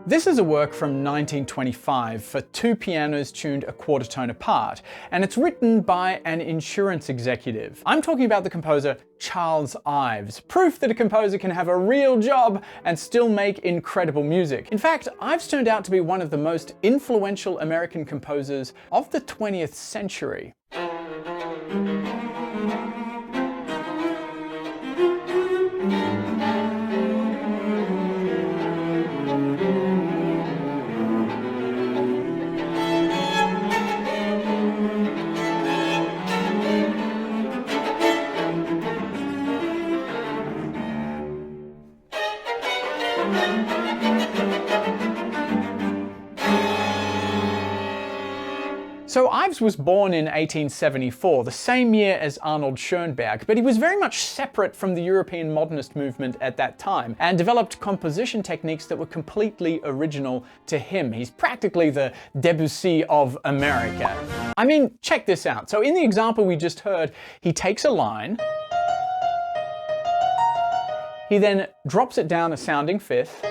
This is a work from 1925 for two pianos tuned a quarter tone apart, and it's written by an insurance executive. I'm talking about the composer Charles Ives, proof that a composer can have a real job and still make incredible music. In fact, Ives turned out to be one of the most influential American composers of the 20th century. So Ives was born in 1874, the same year as Arnold Schoenberg, but he was very much separate from the European modernist movement at that time and developed composition techniques that were completely original to him. He's practically the Debussy of America. I mean, check this out. So in the example we just heard, he takes a line, he then drops it down a sounding fifth.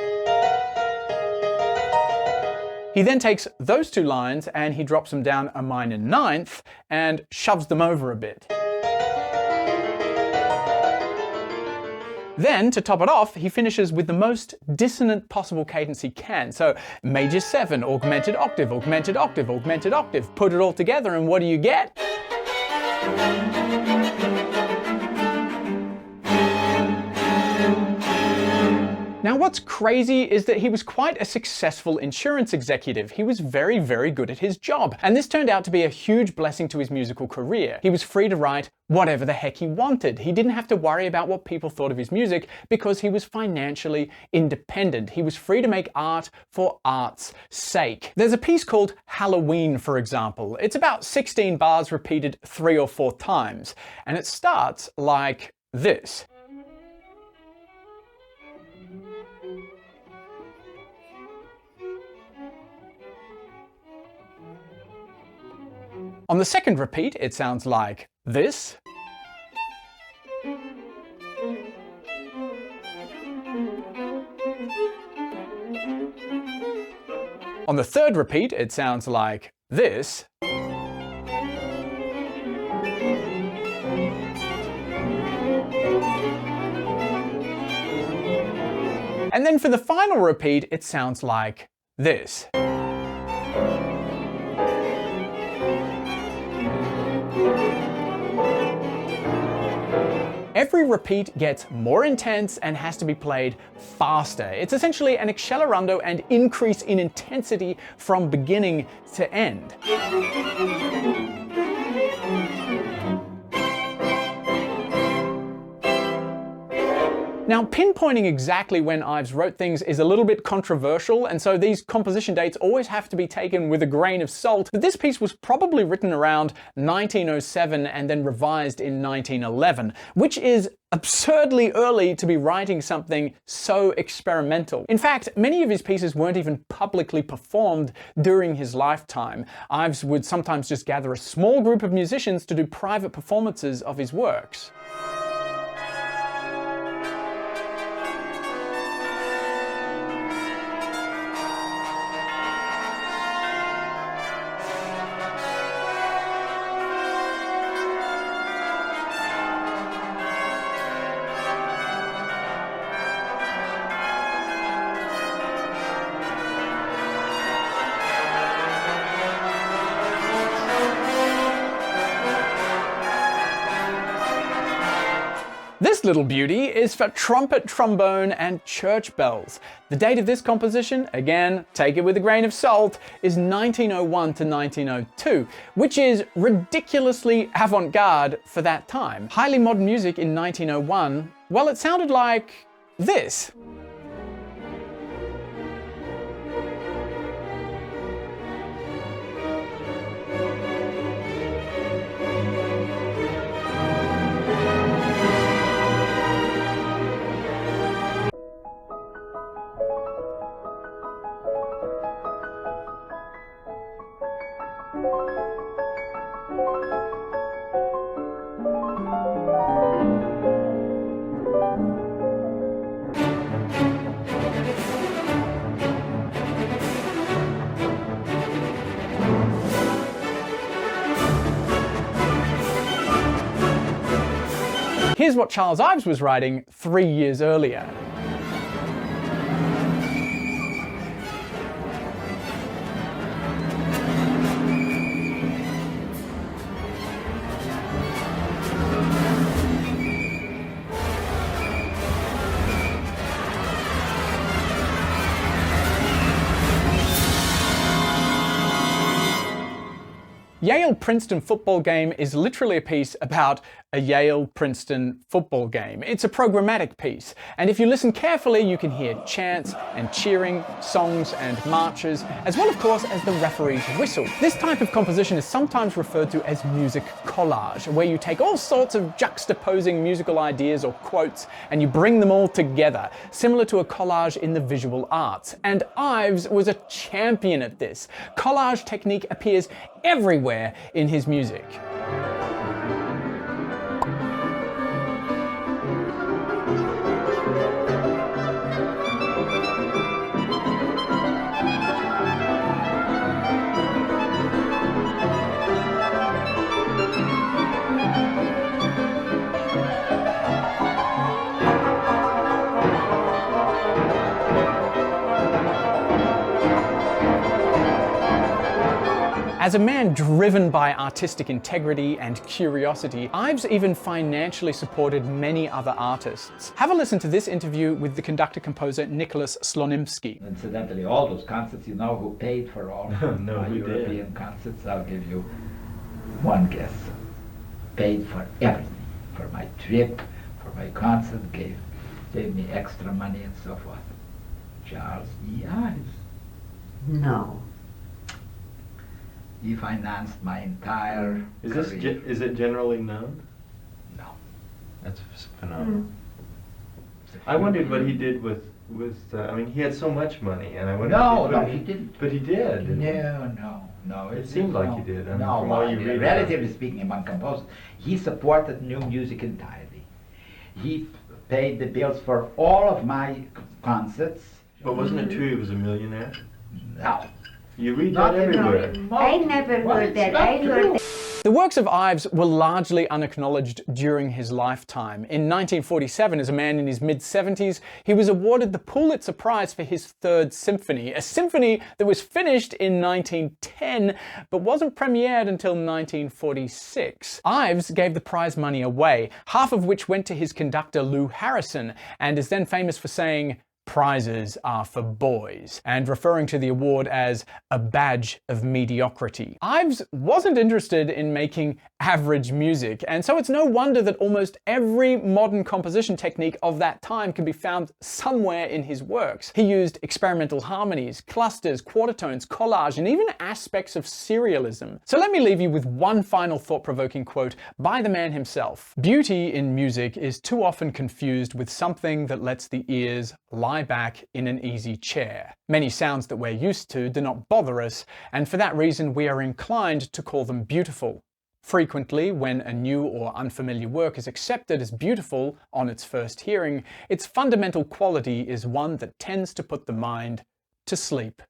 He then takes those two lines and he drops them down a minor ninth and shoves them over a bit. Then, to top it off, he finishes with the most dissonant possible cadence he can. So, major 7, augmented octave, augmented octave, augmented octave. Put it all together and what do you get? Now what's crazy is that he was quite a successful insurance executive. He was very, very good at his job. And this turned out to be a huge blessing to his musical career. He was free to write whatever the heck he wanted. He didn't have to worry about what people thought of his music because he was financially independent. He was free to make art for art's sake. There's a piece called Halloween, for example. It's about 16 bars repeated 3 or 4 times. And it starts like this. On the second repeat, it sounds like this. On the third repeat, it sounds like this. And then for the final repeat, it sounds like this. Every repeat gets more intense and has to be played faster. It's essentially an accelerando and increase in intensity from beginning to end. Now, pinpointing exactly when Ives wrote things is a little bit controversial, and so these composition dates always have to be taken with a grain of salt, but this piece was probably written around 1907 and then revised in 1911, which is absurdly early to be writing something so experimental. In fact, many of his pieces weren't even publicly performed during his lifetime. Ives would sometimes just gather a small group of musicians to do private performances of his works. This little beauty is for trumpet, trombone, and church bells. The date of this composition, again, take it with a grain of salt, is 1901 to 1902, which is ridiculously avant-garde for that time. Highly modern music in 1901, well, it sounded like this. Here's what Charles Ives was writing 3 years earlier. Yale-Princeton football game is literally a piece about a Yale-Princeton football game. It's a programmatic piece, and if you listen carefully, you can hear chants and cheering, songs and marches, as well, of course, as the referee's whistle. This type of composition is sometimes referred to as music collage, where you take all sorts of juxtaposing musical ideas or quotes and you bring them all together, similar to a collage in the visual arts. And Ives was a champion at this. Collage technique appears everywhere in his music. As a man driven by artistic integrity and curiosity, Ives even financially supported many other artists. Have a listen to this interview with the conductor-composer Nicholas Slonimsky. Incidentally, all those concerts, you know who paid for all my European concerts? I'll give you one guess. Paid for everything. For my trip, for my concert, gave me extra money and so forth. Charles E. Ives. No. He financed my entire career. Is it generally known? No. That's phenomenal. I wondered what he did with I mean, he had so much money, and I wondered. No, he didn't. But he did. Didn't he? No. It seemed like he did. No, from all you read relatively speaking, among composers, he supported new music entirely. He paid the bills for all of my concerts. But wasn't it true he was a millionaire? No. You read that everywhere. I never heard that. I heard that. The works of Ives were largely unacknowledged during his lifetime. In 1947, as a man in his mid-70s, he was awarded the Pulitzer Prize for his Third Symphony, a symphony that was finished in 1910 but wasn't premiered until 1946. Ives gave the prize money away, half of which went to his conductor Lou Harrison, and is then famous for saying, "Prizes are for boys," and referring to the award as a badge of mediocrity. Ives wasn't interested in making average music, and so it's no wonder that almost every modern composition technique of that time can be found somewhere in his works. He used experimental harmonies, clusters, quarter tones, collage, and even aspects of serialism. So let me leave you with one final thought-provoking quote by the man himself. "Beauty in music is too often confused with something that lets the ears lie back in an easy chair. Many sounds that we're used to do not bother us, and for that reason we are inclined to call them beautiful. Frequently, when a new or unfamiliar work is accepted as beautiful on its first hearing, its fundamental quality is one that tends to put the mind to sleep."